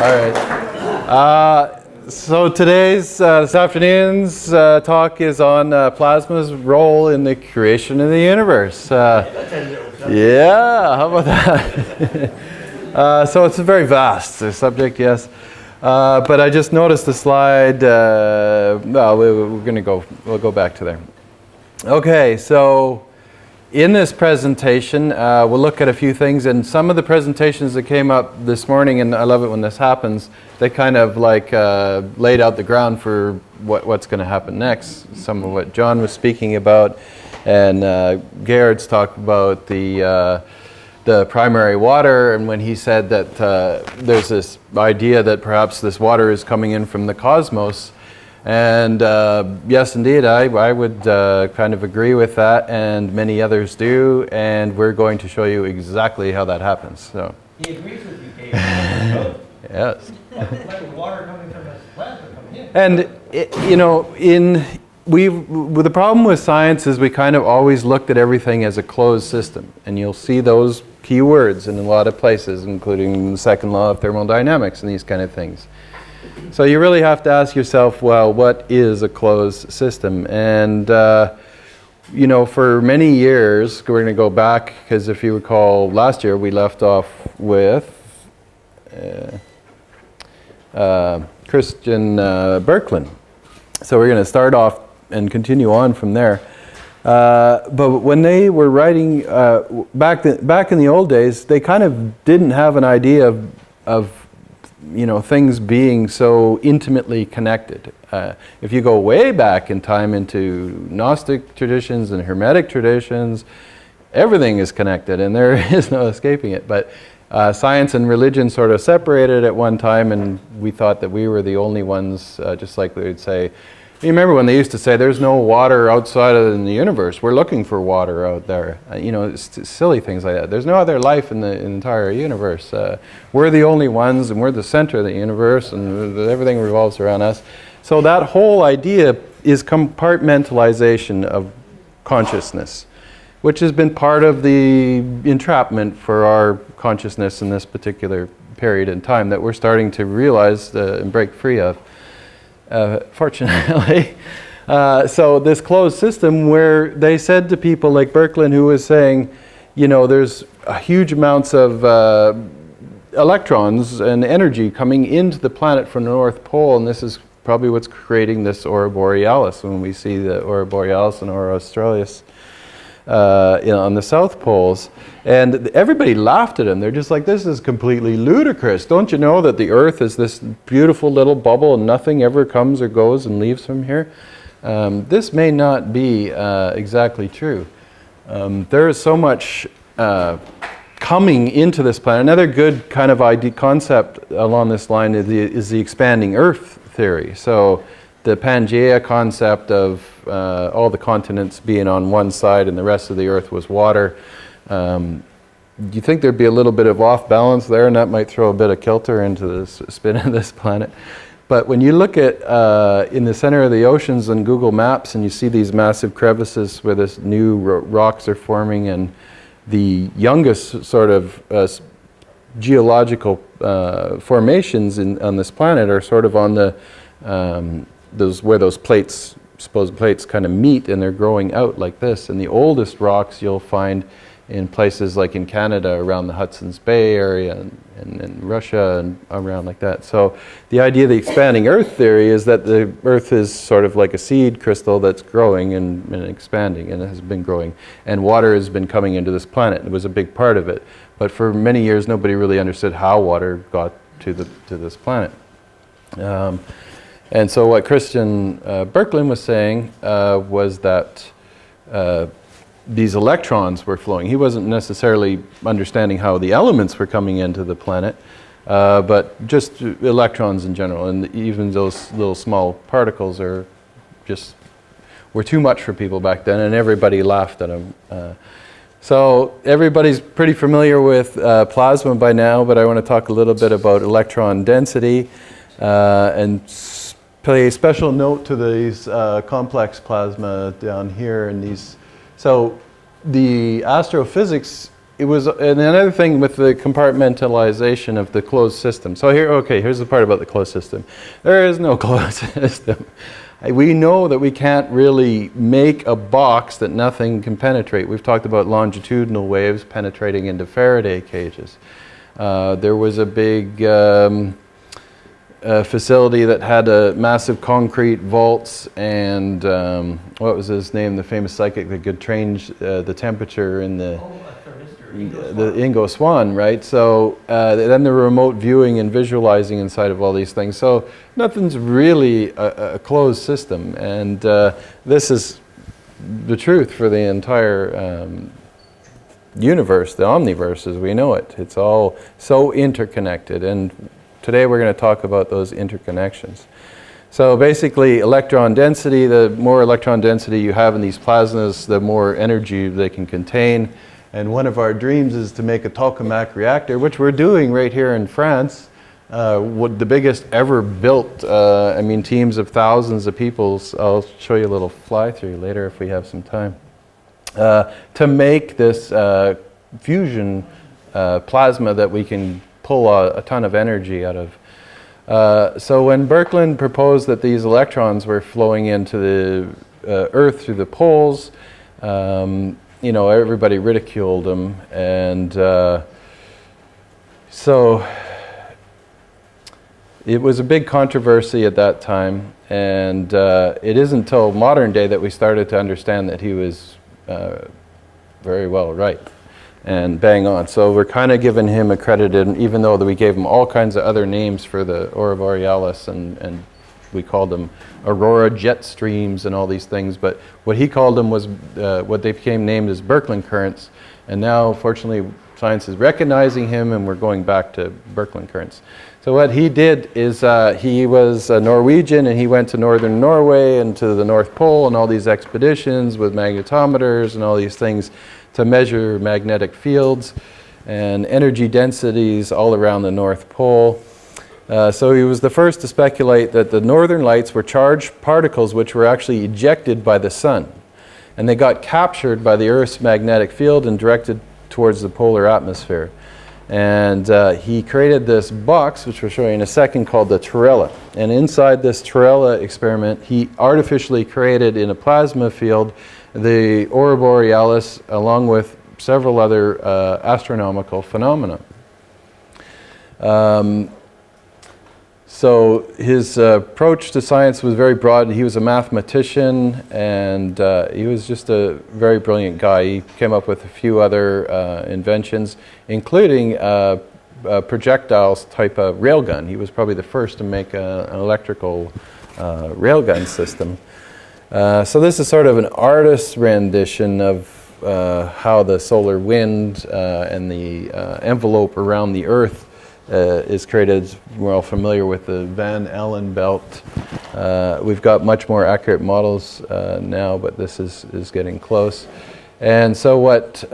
right. So this afternoon's talk is on plasma's role in the creation of the universe. Yeah, how about that? So it's a very vast subject, yes. But I just noticed the slide. We'll go back to there. Okay, so in this presentation, we'll look at a few things, and some of the presentations that came up this morning, and I love it when this happens, they kind of like laid out the ground for what's going to happen next. Some of what John was speaking about, and Gerard's talked about the primary water, and when he said that there's this idea that perhaps this water is coming in from the cosmos. And yes, indeed, I would kind of agree with that, and many others do, and we're going to show you exactly how that happens. So he agrees with you, Dave. Yes. Like water coming from this plasma coming in. And the problem with science is we kind of always looked at everything as a closed system, and you'll see those key words in a lot of places, including the second law of thermodynamics and these kind of things. So you really have to ask yourself, well, what is a closed system? And, for many years, we're going to go back, because if you recall, last year we left off with Christian Birkeland. So we're going to start off and continue on from there. But when they were writing, back in the old days, they kind of didn't have an idea of things being so intimately connected. If you go way back in time into Gnostic traditions and Hermetic traditions, everything is connected and there is no escaping it. But science and religion sort of separated at one time, and we thought that we were the only ones, just like they would say, you remember when they used to say there's no water outside of the universe, we're looking for water out there. Silly things like that. There's no other life in the entire universe. We're the only ones, and we're the center of the universe, and everything revolves around us. So that whole idea is compartmentalization of consciousness, which has been part of the entrapment for our consciousness in this particular period in time that we're starting to realize and break free of. Fortunately. So this closed system where they said to people like Birkeland, who was saying, there's huge amounts of electrons and energy coming into the planet from the North Pole, and this is probably what's creating this aurora borealis when we see the aurora borealis and aurora australis on the South Poles. And everybody laughed at him. They're just like, this is completely ludicrous. Don't you know that the Earth is this beautiful little bubble and nothing ever comes or goes and leaves from here? This may not be exactly true. There is so much coming into this planet. Another good kind of idea concept along this line is the expanding Earth theory. So the Pangaea concept of all the continents being on one side and the rest of the Earth was water. Do you think there'd be a little bit of off balance there, and that might throw a bit of kilter into the spin of this planet? But when you look at in the center of the oceans on Google Maps, and you see these massive crevices where this new rocks are forming, and the youngest sort of geological formations on this planet are sort of on the where those supposed plates kind of meet, and they're growing out like this. And the oldest rocks you'll find in places like in Canada around the Hudson's Bay area and in Russia and around like that. So the idea of the expanding Earth theory is that the Earth is sort of like a seed crystal that's growing and expanding, and it has been growing. And water has been coming into this planet. It was a big part of it. But for many years, nobody really understood how water got to this planet. And so what Christian Birkeland was saying was that these electrons were flowing. He wasn't necessarily understanding how the elements were coming into the planet, but just electrons in general. And even those little small particles were too much for people back then, and everybody laughed at them. So everybody's pretty familiar with plasma by now, but I want to talk a little bit about electron density and pay a special note to these complex plasma down here and these. So the astrophysics it was, and another thing with the compartmentalization of the closed system. So here, okay, here's the part about the closed system. There is no closed system. We know that we can't really make a box that nothing can penetrate. We've talked about longitudinal waves penetrating into Faraday cages. There was a big facility that had a massive concrete vaults and what was his name, the famous psychic that could change the temperature in the Ingo Swann, right? So then the remote viewing and visualizing inside of all these things. So nothing's really a closed system, and this is the truth for the entire universe, the omniverse as we know it. It's all so interconnected, and today we're going to talk about those interconnections. So basically, electron density, the more electron density you have in these plasmas, the more energy they can contain. And one of our dreams is to make a tokamak reactor, which we're doing right here in France. The biggest ever built, I mean, teams of thousands of people. I'll show you a little fly-through later if we have some time. To make this fusion plasma that we can pull a ton of energy out of. So when Birkeland proposed that these electrons were flowing into the Earth through the poles, you know, everybody ridiculed him, and so it was a big controversy at that time, and it isn't until modern day that we started to understand that he was very well right and bang on. So we're kind of giving him a credit, even though that we gave him all kinds of other names for the aurora borealis, and we called them aurora jet streams and all these things, but what he called them was what they became named as Birkeland currents, and now fortunately science is recognizing him and we're going back to Birkeland currents. So what he did is he was a Norwegian, and he went to northern Norway and to the North Pole and all these expeditions with magnetometers and all these things to measure magnetic fields and energy densities all around the North Pole. So he was the first to speculate that the northern lights were charged particles which were actually ejected by the sun, and they got captured by the Earth's magnetic field and directed towards the polar atmosphere. And he created this box, which we'll show you in a second, called the Torella. And inside this Torella experiment, he artificially created in a plasma field the aurora borealis along with several other astronomical phenomena. So his approach to science was very broad. He was a mathematician, and he was just a very brilliant guy. He came up with a few other inventions, including a projectiles type of railgun. He was probably the first to make an electrical railgun system. So this is sort of an artist's rendition of how the solar wind and the envelope around the Earth is created. We're all familiar with the Van Allen belt. We've got much more accurate models now, but this is getting close. And so what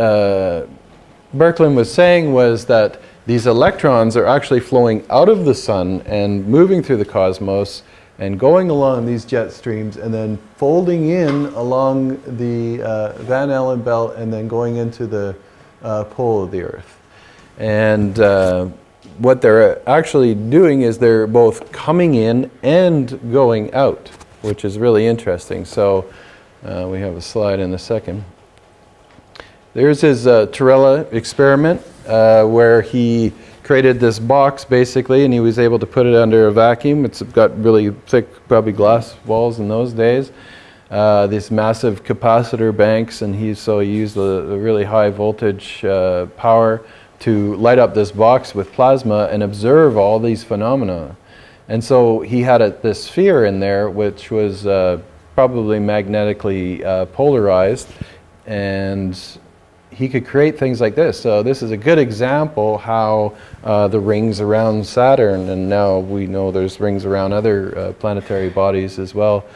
Birkeland was saying was that these electrons are actually flowing out of the sun and moving through the cosmos and going along these jet streams and then folding in along the Van Allen belt and then going into the pole of the Earth. And what they're actually doing is they're both coming in and going out, which is really interesting. So we have a slide in a second. There's his Torella experiment where he created this box basically, and he was able to put it under a vacuum. It's got really thick, probably glass walls in those days. These massive capacitor banks, and he used a really high voltage power to light up this box with plasma and observe all these phenomena. And so he had this sphere in there which was probably magnetically polarized, and he could create things like this. So this is a good example how the rings around Saturn, and now we know there's rings around other planetary bodies as well,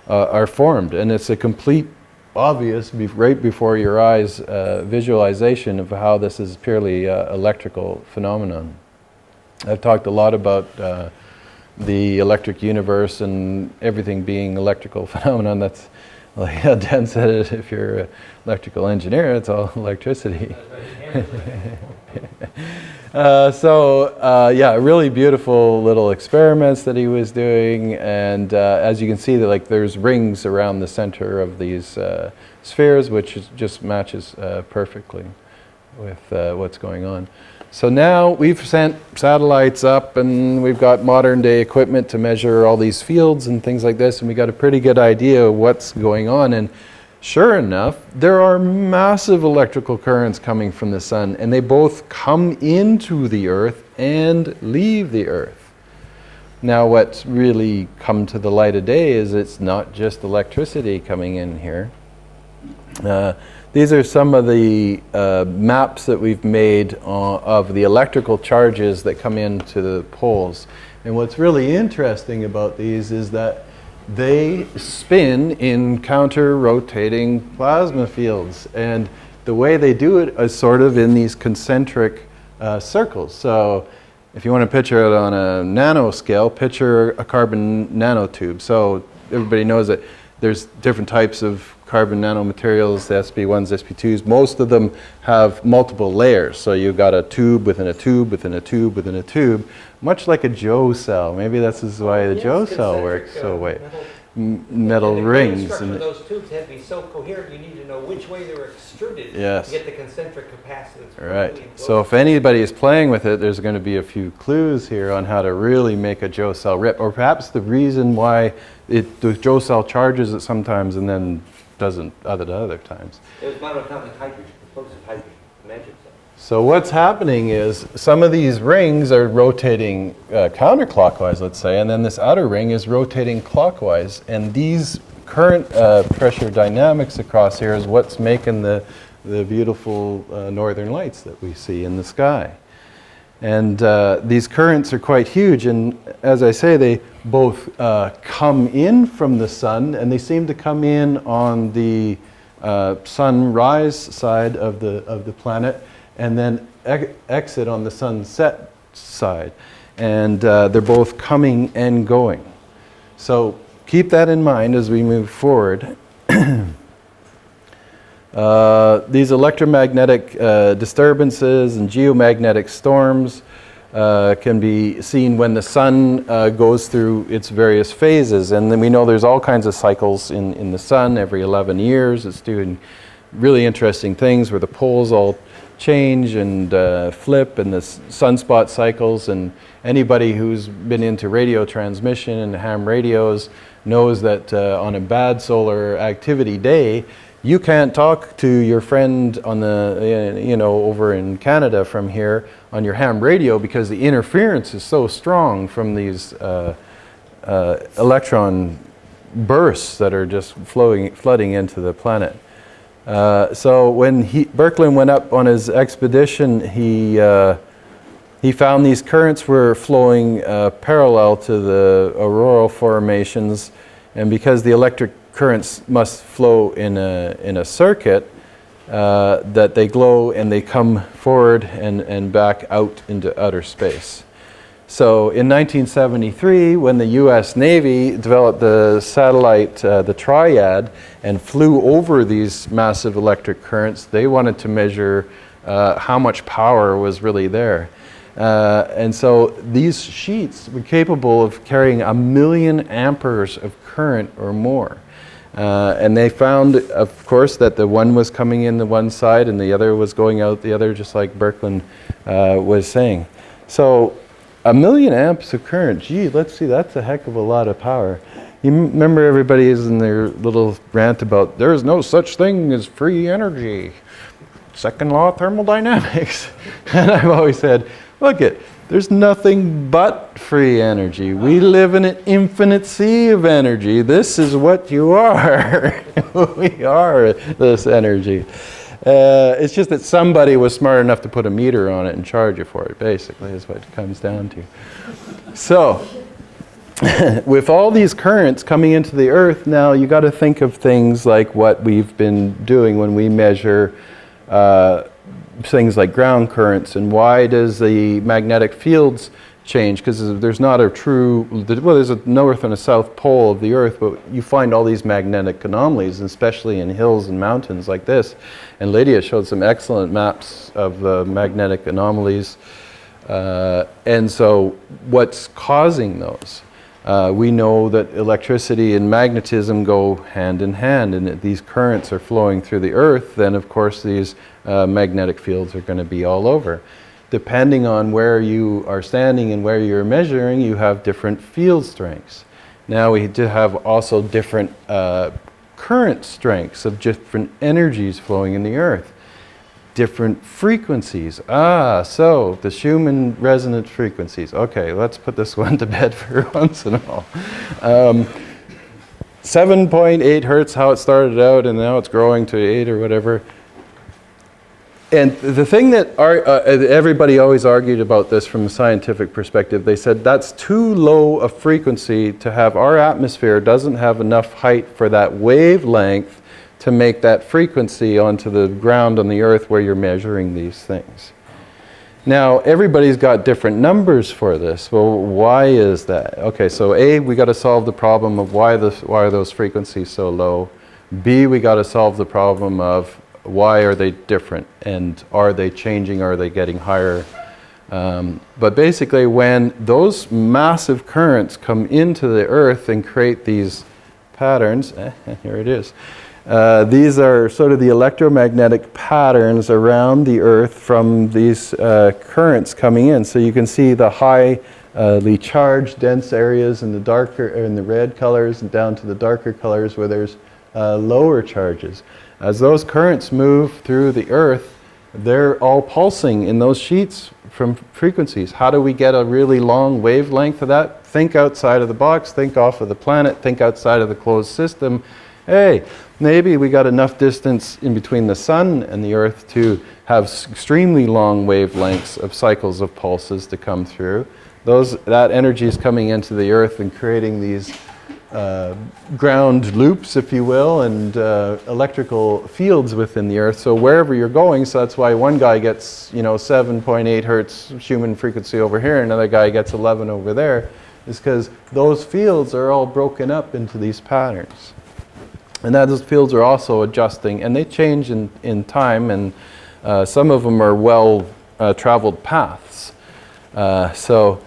are formed. And it's a complete obvious, right before your eyes, visualization of how this is purely electrical phenomenon. I've talked a lot about the electric universe and everything being electrical phenomenon. That's Like how Dan said it, if you're an electrical engineer, it's all electricity. Yeah, really beautiful little experiments that he was doing, and as you can see, like there's rings around the center of these spheres, which just matches perfectly with what's going on. So now we've sent satellites up, and we've got modern day equipment to measure all these fields and things like this, and we got a pretty good idea of what's going on. And sure enough, there are massive electrical currents coming from the sun, and they both come into the Earth and leave the Earth. Now what's really come to the light of day is it's not just electricity coming in here. These are some of the maps that we've made of the electrical charges that come into the poles. And what's really interesting about these is that they spin in counter-rotating plasma fields. And the way they do it is sort of in these concentric circles. So if you want to picture it on a nanoscale, picture a carbon nanotube. So everybody knows that there's different types of carbon nanomaterials, the sp1s, sp2s. Most of them have multiple layers. So you've got a tube within a tube within a tube within a tube, much like a Joe cell. Maybe this is why the Joe cell works so way. Metal rings. The structure of those tubes had to be so coherent, you need to know which way they were extruded to get the concentric capacitance. Right. So if anybody is playing with it, there's going to be a few clues here on how to really make a Joe cell rip, or perhaps the reason why the Joe cell charges it sometimes and then doesn't other times. It was monatomic hydrogen, explosive hydrogen, magic cell. So what's happening is some of these rings are rotating counterclockwise, let's say, and then this outer ring is rotating clockwise. And these current pressure dynamics across here is what's making the beautiful northern lights that we see in the sky. And these currents are quite huge, and as I say, they both come in from the sun, and they seem to come in on the sunrise side of the planet, and then exit on the sunset side. And they're both coming and going. So keep that in mind as we move forward. These electromagnetic disturbances and geomagnetic storms can be seen when the sun goes through its various phases. And then we know there's all kinds of cycles in the sun. Every 11 years it's doing really interesting things where the poles all change and flip, and the sunspot cycles. And anybody who's been into radio transmission and ham radios knows that on a bad solar activity day, you can't talk to your friend on the, over in Canada from here on your ham radio because the interference is so strong from these electron bursts that are just flooding into the planet. So when Birkeland went up on his expedition, he found these currents were flowing parallel to the auroral formations, and because the electric currents must flow in a circuit, that they glow and they come forward and back out into outer space. So in 1973, when the US Navy developed the satellite, the Triad, and flew over these massive electric currents, they wanted to measure how much power was really there. And so these sheets were capable of carrying 1 million amperes of current or more. And they found, of course, that the one was coming in the one side and the other was going out the other, just like Birkeland was saying. So 1 million amps of current, gee, let's see, that's a heck of a lot of power. You remember everybody is in their little rant about there is no such thing as free energy. Second law of thermodynamics. And I've always said, look there's nothing but free energy. We live in an infinite sea of energy. This is what you are. We are this energy. It's just that somebody was smart enough to put a meter on it and charge you for it, basically, is what it comes down to. So, with all these currents coming into the Earth, now you got to think of things like what we've been doing when we measure things like ground currents, and why does the magnetic fields change, because there's not a true, well, there's a north and a south pole of the Earth, but you find all these magnetic anomalies, especially in hills and mountains like this. And Lydia showed some excellent maps of the magnetic anomalies. And so what's causing those? We know that electricity and magnetism go hand in hand, and if these currents are flowing through the Earth, then of course these magnetic fields are going to be all over. Depending on where you are standing and where you're measuring, you have different field strengths. Now we do have also different current strengths of different energies flowing in the Earth. Different frequencies. So the Schumann resonant frequencies. Okay, let's put this one to bed for once and all. 7.8 hertz, how it started out, and now it's growing to 8 or whatever. And the thing that everybody always argued about this from a scientific perspective, they said that's too low a frequency to have. Our atmosphere doesn't have enough height for that wavelength to make that frequency onto the ground on the Earth where you're measuring these things. Now, everybody's got different numbers for this. Well, why is that? Okay, so A, we got to solve the problem of why are those frequencies so low. B, we got to solve the problem of why are they different, and are they changing, are they getting higher? But basically, when those massive currents come into the Earth and create these patterns, here it is. These are sort of the electromagnetic patterns around the Earth from these currents coming in. So you can see the highly charged, dense areas in the darker, in the red colors, and down to the darker colors where there's lower charges. As those currents move through the Earth, they're all pulsing in those sheets from frequencies. How do we get a really long wavelength of that? Think outside of the box, think off of the planet, think outside of the closed system. Hey, maybe we got enough distance in between the sun and the Earth to have extremely long wavelengths of cycles of pulses to come through. That energy is coming into the Earth and creating these ground loops, if you will, and electrical fields within the Earth. So wherever you're going, so that's why one guy gets 7.8 hertz Schumann frequency over here, and another guy gets 11 over there, is because those fields are all broken up into these patterns. And those fields are also adjusting, and they change in time, and some of them are well-traveled paths. So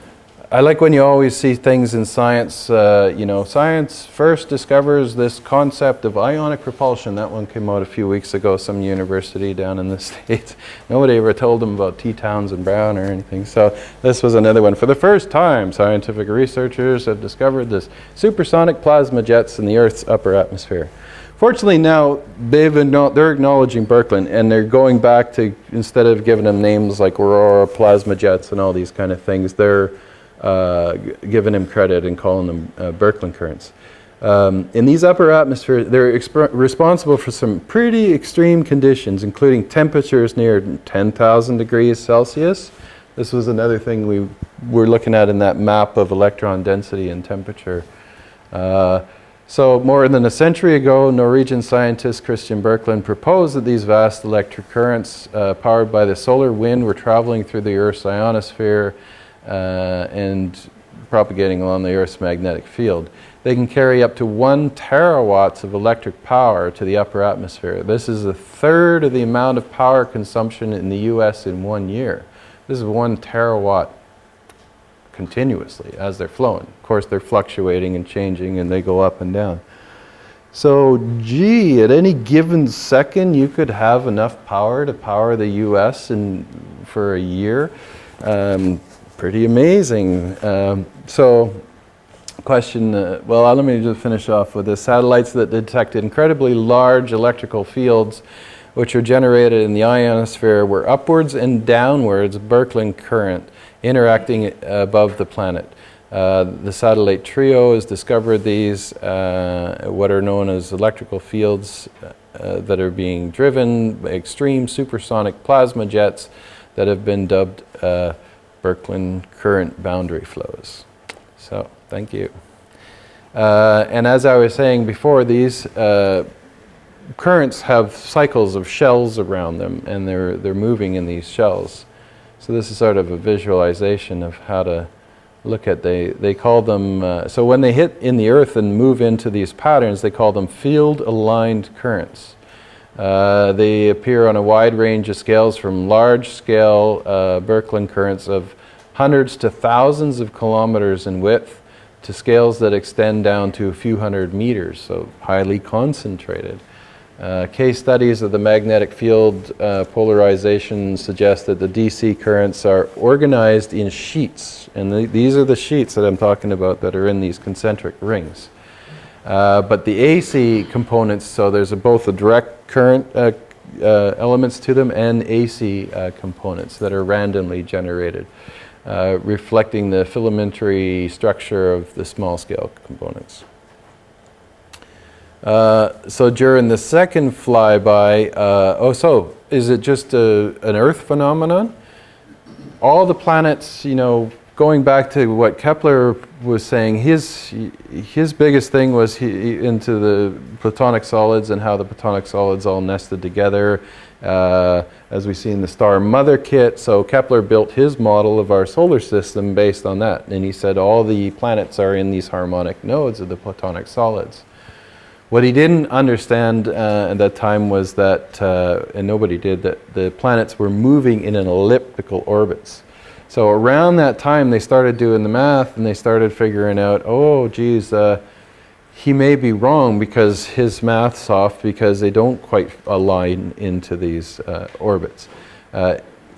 I like when you always see things in science, science first discovers this concept of ionic propulsion. That one came out a few weeks ago, some university down in the States. Nobody ever told them about T. Townsend Brown or anything. So this was another one. For the first time, scientific researchers have discovered this supersonic plasma jets in the Earth's upper atmosphere. Fortunately now, they're acknowledging Birkeland, and they're going back to, instead of giving them names like Aurora, plasma jets, and all these kind of things, they're giving him credit and calling them Birkeland currents. In these upper atmospheres, they're responsible for some pretty extreme conditions, including temperatures near 10,000 degrees Celsius. This was another thing we were looking at in that map of electron density and temperature. So more than a century ago, Norwegian scientist Christian Birkeland proposed that these vast electric currents powered by the solar wind were traveling through the Earth's ionosphere and propagating along the Earth's magnetic field. They can carry up to 1 terawatts of electric power to the upper atmosphere. This is a third of the amount of power consumption in the US in 1 year. This is 1 terawatt continuously as they're flowing. Of course, they're fluctuating and changing, and they go up and down. So, at any given second, you could have enough power to power the US for a year. Pretty amazing. Question, let me just finish off with this. Satellites that detected incredibly large electrical fields which are generated in the ionosphere were upwards and downwards Birkeland current interacting above the planet. The satellite trio has discovered these, what are known as electrical fields that are being driven by extreme supersonic plasma jets that have been dubbed Birkeland current boundary flows. So, thank you. And as I was saying before, these currents have cycles of shells around them, and they're moving in these shells. So this is sort of a visualization of how to look at. They call them, so when they hit in the earth and move into these patterns, they call them field-aligned currents. They appear on a wide range of scales, from large-scale Birkeland currents of hundreds to thousands of kilometers in width, to scales that extend down to a few hundred meters, so highly concentrated. Case studies of the magnetic field polarization suggest that the DC currents are organized in sheets, and these are the sheets that I'm talking about that are in these concentric rings. But the AC components, so there's both a direct current elements to them and AC components that are randomly generated, reflecting the filamentary structure of the small scale components. So during the second flyby, so is it just an Earth phenomenon? All the planets, you know, going back to what Kepler was saying, his biggest thing was into the platonic solids and how the platonic solids all nested together, as we see in the Star Mother kit. So Kepler built his model of our solar system based on that, and he said all the planets are in these harmonic nodes of the platonic solids. What he didn't understand at that time was that, and nobody did, that the planets were moving in an elliptical orbits. So around that time they started doing the math and they started figuring out, oh geez, he may be wrong because his math's off, because they don't quite align into these orbits.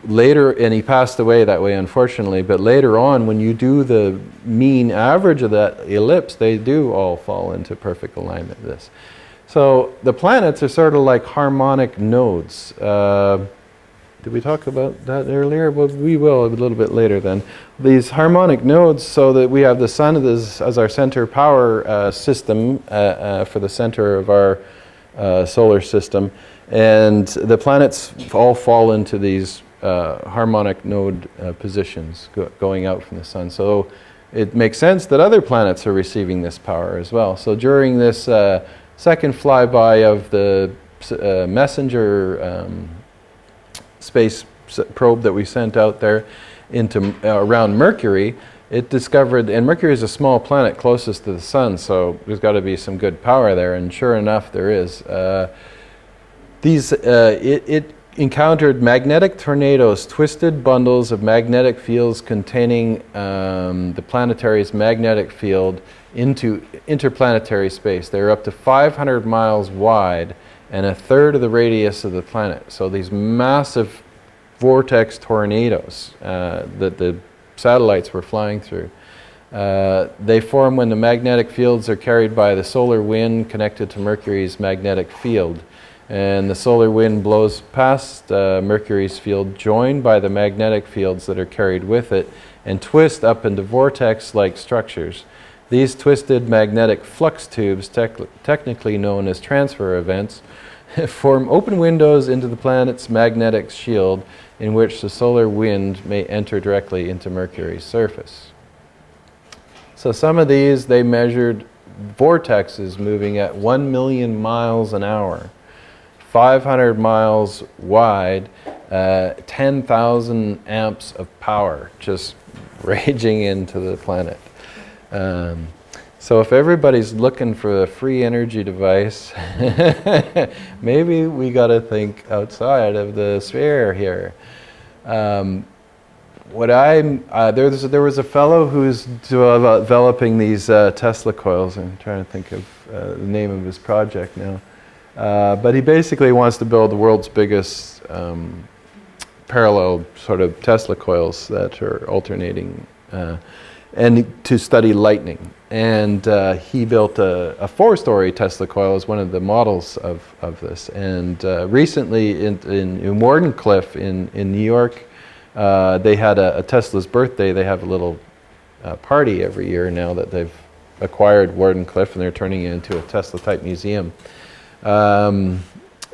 Later, and he passed away that way unfortunately, but later on when you do the mean average of that ellipse, they do all fall into perfect alignment with this. So the planets are sort of like harmonic nodes. Did we talk about that earlier? Well, we will a little bit later then. These harmonic nodes, so that we have the sun as our center power system for the center of our solar system, and the planets all fall into these harmonic node positions going out from the sun. So it makes sense that other planets are receiving this power as well. So during this second flyby of the Messenger space probe that we sent out there into around Mercury, it discovered, and Mercury is a small planet closest to the sun, so there's got to be some good power there, and sure enough there is. It encountered magnetic tornadoes, twisted bundles of magnetic fields containing the planetary's magnetic field into interplanetary space. They're up to 500 miles wide and a third of the radius of the planet. So these massive vortex tornadoes that the satellites were flying through. They form when the magnetic fields are carried by the solar wind connected to Mercury's magnetic field. And the solar wind blows past Mercury's field, joined by the magnetic fields that are carried with it, and twist up into vortex-like structures. These twisted magnetic flux tubes, technically known as transfer events, form open windows into the planet's magnetic shield, in which the solar wind may enter directly into Mercury's surface. So some of these, they measured vortexes moving at 1 million miles an hour. 500 miles wide, 10,000 amps of power just raging into the planet. So if everybody's looking for a free energy device, maybe we got to think outside of the sphere here. There was a fellow who's developing these Tesla coils. I'm trying to think of the name of his project now. But he basically wants to build the world's biggest parallel sort of Tesla coils that are alternating, and to study lightning. And he built a 4-story Tesla coil as one of the models of this. And recently in Wardenclyffe in New York, they had a Tesla's birthday. They have a little party every year now that they've acquired Wardenclyffe, and they're turning it into a Tesla-type museum.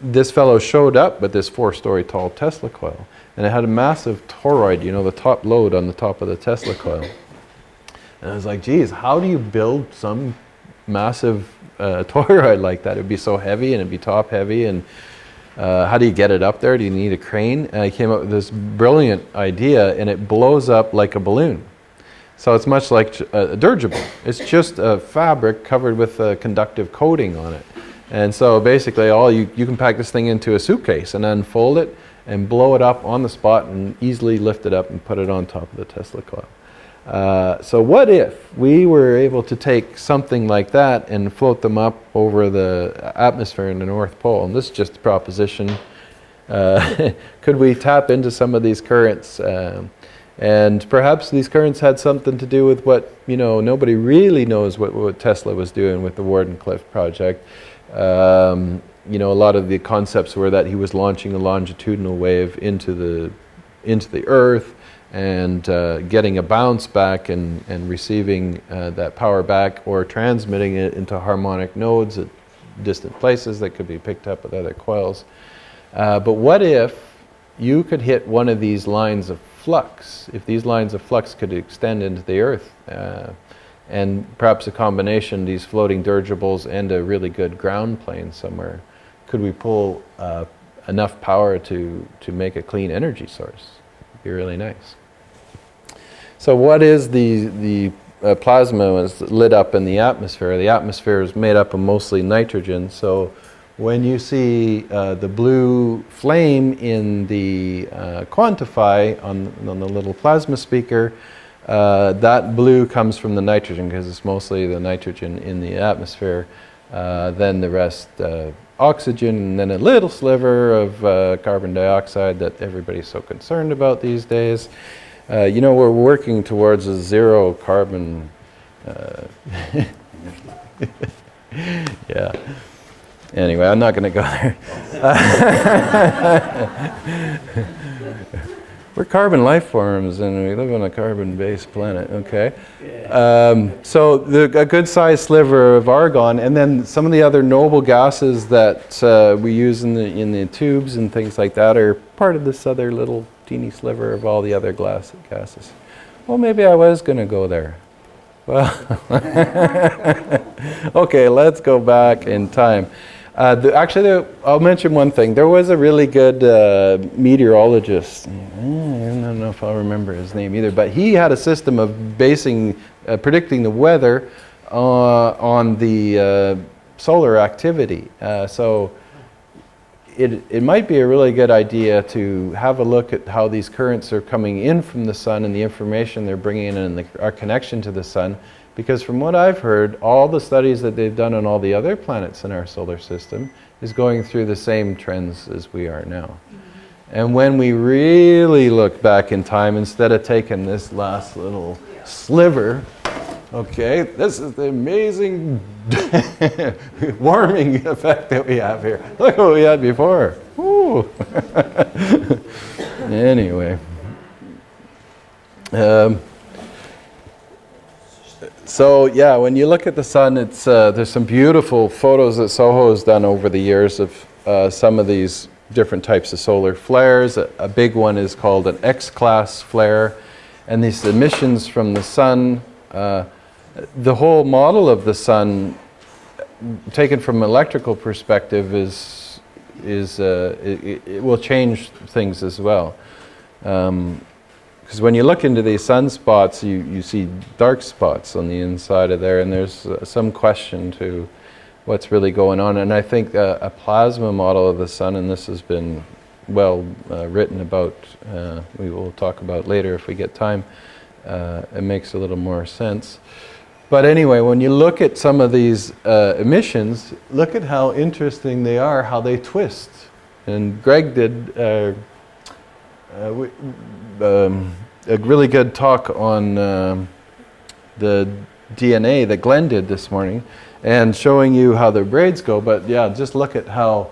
This fellow showed up with this 4-story tall Tesla coil, and it had a massive toroid, you know, the top load on the top of the Tesla coil. And I was like, geez, how do you build some massive toroid like that? It would be so heavy, and it'd be top heavy, and how do you get it up there? Do you need a crane? And I came up with this brilliant idea, and it blows up like a balloon. So it's much like a dirigible. It's just a fabric covered with a conductive coating on it. And so basically you can pack this thing into a suitcase and unfold it and blow it up on the spot and easily lift it up and put it on top of the Tesla coil. So what if we were able to take something like that and float them up over the atmosphere in the North Pole? And this is just a proposition. Could we tap into some of these currents? And perhaps these currents had something to do with what, nobody really knows what Tesla was doing with the Wardenclyffe project. A lot of the concepts were that he was launching a longitudinal wave into the Earth and getting a bounce back and receiving that power back, or transmitting it into harmonic nodes at distant places that could be picked up with other coils. But what if you could hit one of these lines of flux, if these lines of flux could extend into the Earth, and perhaps a combination, these floating dirigibles and a really good ground plane somewhere, could we pull enough power to make a clean energy source? It'd be really nice. So what is the plasma is lit up in the atmosphere? The atmosphere is made up of mostly nitrogen. So when you see the blue flame in the quantify on the little plasma speaker, that blue comes from the nitrogen, because it's mostly the nitrogen in the atmosphere. Then the rest oxygen, and then a little sliver of carbon dioxide that everybody's so concerned about these days. We're working towards a zero carbon. Yeah. Anyway, I'm not going to go there. We're carbon life forms, and we live on a carbon-based planet. Okay. So a good-sized sliver of argon, and then some of the other noble gases that we use in the tubes and things like that are part of this other little teeny sliver of all the other gases. Well, maybe I was going to go there. Well, okay, let's go back in time. Actually, I'll mention one thing. There was a really good meteorologist. I don't know if I'll remember his name either, but he had a system of predicting the weather on the solar activity. So it might be a really good idea to have a look at how these currents are coming in from the sun and the information they're bringing in and our connection to the sun. Because from what I've heard, all the studies that they've done on all the other planets in our solar system is going through the same trends as we are now. And when we really look back in time, instead of taking this last little sliver, okay, this is the amazing warming effect that we have here. Look what we had before. Woo. Anyway. So yeah, when you look at the sun, it's there's some beautiful photos that Soho has done over the years of some of these different types of solar flares. A big one is called an X-class flare, and these emissions from the sun, the whole model of the sun, taken from an electrical perspective, it will change things as well. Because when you look into these sunspots, you see dark spots on the inside of there, and there's some question to what's really going on. And I think a plasma model of the sun, and this has been well written about, we will talk about later if we get time, it makes a little more sense. But anyway, when you look at some of these emissions, look at how interesting they are, how they twist. And Greg did a really good talk on the DNA that Glenn did this morning, and showing you how the braids go. But yeah, just look at how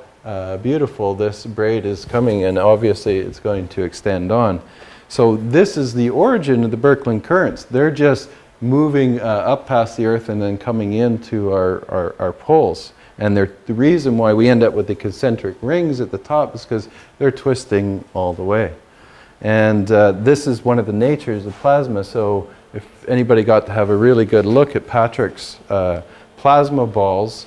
beautiful this braid is coming, and obviously it's going to extend on. So this is the origin of the Birkeland currents. They're just moving up past the Earth and then coming into our poles. And the reason why we end up with the concentric rings at the top is because they're twisting all the way. And this is one of the natures of plasma. So if anybody got to have a really good look at Patrick's plasma balls,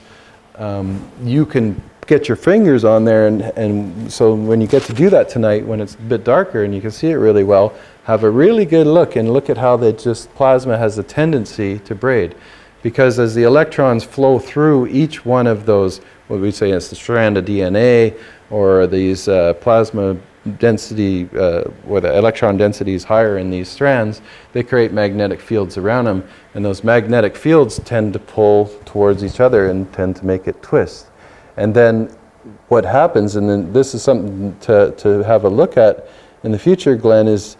you can get your fingers on there, and so when you get to do that tonight, when it's a bit darker and you can see it really well, have a really good look and look at how plasma has a tendency to braid. Because as the electrons flow through each one of those, what we say is the strand of DNA, or these plasma density, where the electron density is higher in these strands, they create magnetic fields around them. And those magnetic fields tend to pull towards each other and tend to make it twist. And then what happens, and then this is something to have a look at in the future, Glenn, is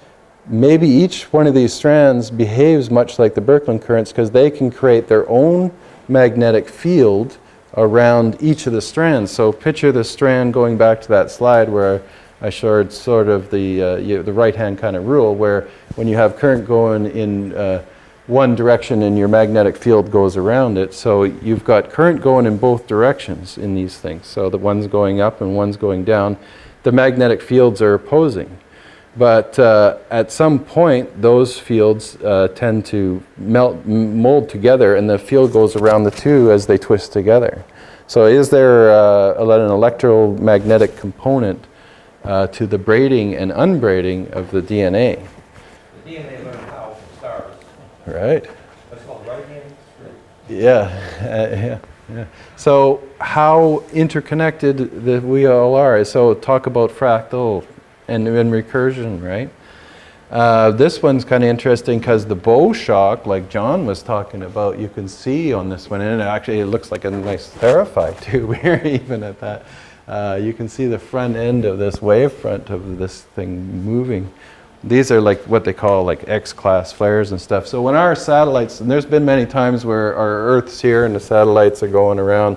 maybe each one of these strands behaves much like the Birkeland currents because they can create their own magnetic field around each of the strands. So picture the strand going back to that slide where I showed sort of the right-hand kind of rule, where when you have current going in one direction and your magnetic field goes around it, so you've got current going in both directions in these things. So the one's going up and one's going down. The magnetic fields are opposing. But at some point, those fields tend to mold together, and the field goes around the two as they twist together. So is there an electromagnetic component to the braiding and unbraiding of the DNA? The DNA learned how from stars. Right. That's called right-hand. Yeah. Yeah. So how interconnected we all are. So talk about fractal and recursion, right? This one's kind of interesting because the bow shock, like John was talking about, you can see on this one, and actually it looks like a nice Theraphi tube here, even at that. You can see the front end of this wavefront of this thing moving. These are like what they call like X-class flares and stuff. So when our satellites, and there's been many times where our Earth's here and the satellites are going around,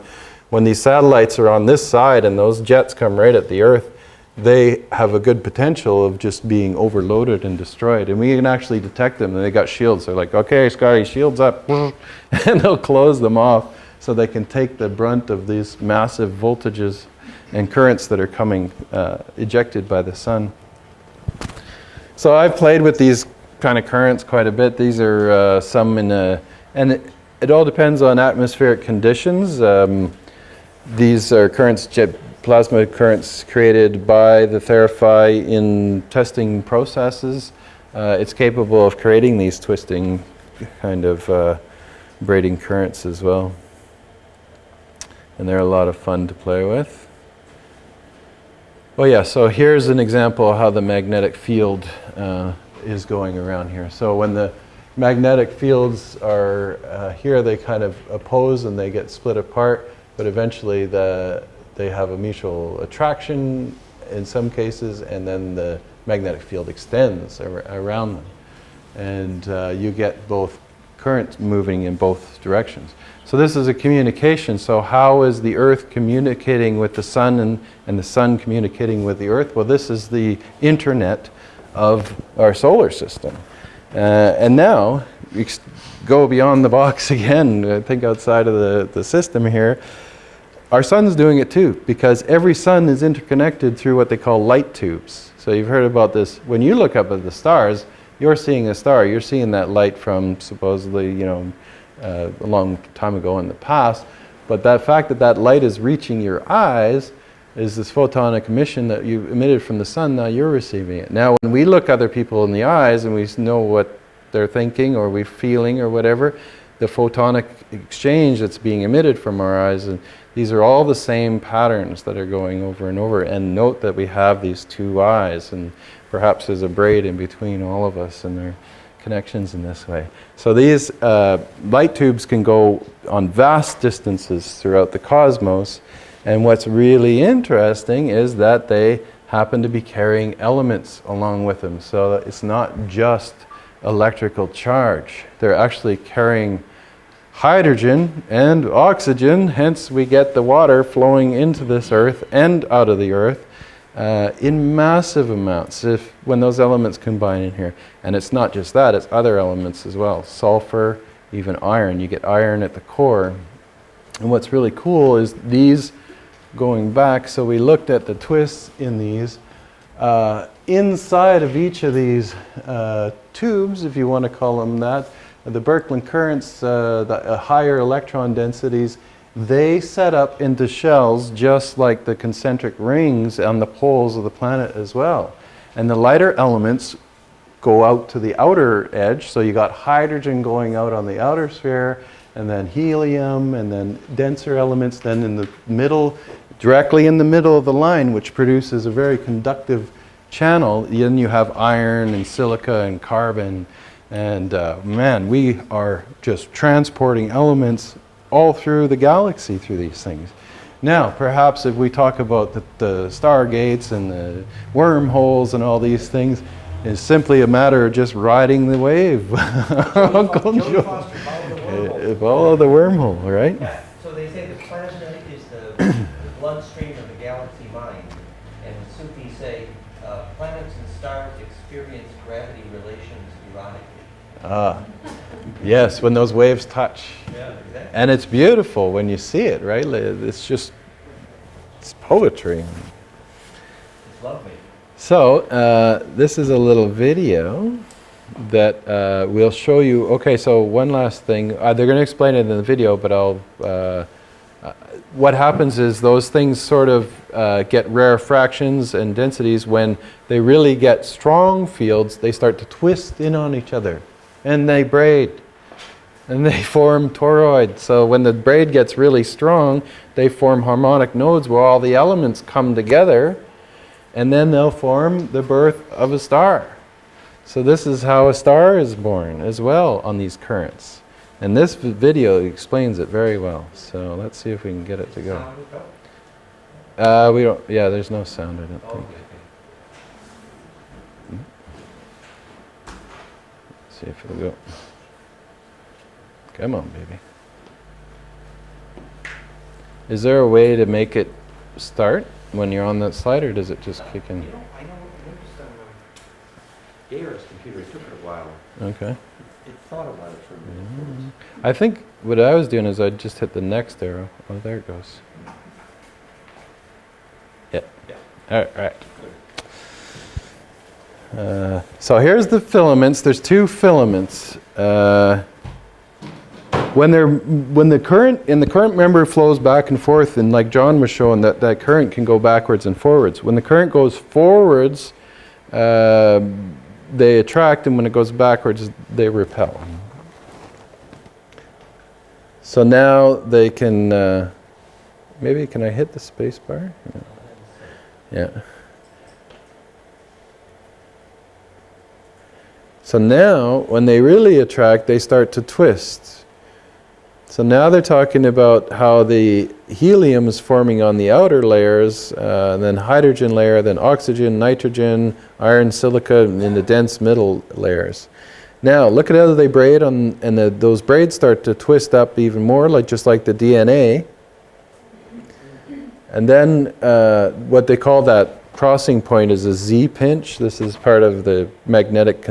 when these satellites are on this side and those jets come right at the Earth, they have a good potential of just being overloaded and destroyed. And we can actually detect them, and they got shields. They're like, okay, Scotty, shields up. And they'll close them off so they can take the brunt of these massive voltages and currents that are coming ejected by the sun. So I've played with these kind of currents quite a bit. These are some in and it all depends on atmospheric conditions. These are currents, plasma currents created by the Theraphi in testing processes. It's capable of creating these twisting kind of braiding currents as well. And they're a lot of fun to play with. Oh yeah, so here's an example of how the magnetic field is going around here. So when the magnetic fields are here, they kind of oppose and they get split apart, but eventually they have a mutual attraction in some cases, and then the magnetic field extends around them. And you get both currents moving in both directions. So this is a communication. So how is the Earth communicating with the Sun and the Sun communicating with the Earth? Well, this is the internet of our solar system. And now, we go beyond the box again, think outside of the system here. Our sun's doing it too, because every sun is interconnected through what they call light tubes. So you've heard about this. When you look up at the stars, you're seeing a star. You're seeing that light from supposedly, a long time ago in the past. But that fact that light is reaching your eyes is this photonic emission that you emitted from the sun. Now you're receiving it. Now when we look other people in the eyes and we know what they're thinking or we're feeling or whatever, the photonic exchange that's being emitted from our eyes, and these are all the same patterns that are going over and over. And note that we have these two eyes, and perhaps there's a braid in between all of us, and there are connections in this way. So these light tubes can go on vast distances throughout the cosmos, and what's really interesting is that they happen to be carrying elements along with them. So it's not just electrical charge. They're actually carrying hydrogen and oxygen, hence we get the water flowing into this Earth and out of the Earth in massive amounts when those elements combine in here. And it's not just that, it's other elements as well. Sulfur, even iron. You get iron at the core. And what's really cool is these going back, so we looked at the twists in these. Inside of each of these tubes, if you want to call them that, the Birkeland currents, the higher electron densities, they set up into shells just like the concentric rings on the poles of the planet as well. And the lighter elements go out to the outer edge. So you got hydrogen going out on the outer sphere, and then helium, and then denser elements. Then in the middle, directly in the middle of the line, which produces a very conductive channel, then you have iron and silica and carbon. And man, we are just transporting elements all through the galaxy through these things. Now, perhaps if we talk about the stargates and the wormholes and all these things, it's simply a matter of just riding the wave. Follow the wormhole, right? Yeah. So they say the plasma is the bloodstream of the galaxy mind. And the Sufis say planets and stars experience gravity relations erotically. Yes, when those waves touch. Yeah, exactly. And it's beautiful when you see it, right? It's just, it's poetry. It's lovely. So, this is a little video that we'll show you. Okay, so one last thing. They're going to explain it in the video, but what happens is those things sort of get rarefractions and densities. When they really get strong fields, they start to twist in on each other, and they braid, and they form toroids. So when the braid gets really strong, they form harmonic nodes where all the elements come together, and then they'll form the birth of a star. So this is how a star is born as well on these currents. And this video explains it very well. So let's see if we can get it to go. We don't, yeah, there's no sound, I don't think. Let's see if it'll go. Come on, baby. Is there a way to make it start when you're on that slide, or does it just kick in? You know, I noticed on Gayar's computer, it took it a while. Okay. It thought about it for a minute. I think what I was doing is I just hit the next arrow. Oh, there it goes. Yeah. All right. So here's the filaments. There's two filaments. When the current member flows back and forth, and like John was showing, that current can go backwards and forwards. When the current goes forwards, they attract, and when it goes backwards, they repel. So now they can, maybe can I hit the space bar? Yeah. So now, when they really attract, they start to twist. So now they're talking about how the helium is forming on the outer layers, then hydrogen layer, then oxygen, nitrogen, iron, silica in the dense middle layers. Now look at how they braid on, and those braids start to twist up even more, just like the DNA. And then what they call that crossing point is a Z-pinch. This is part of the magnetic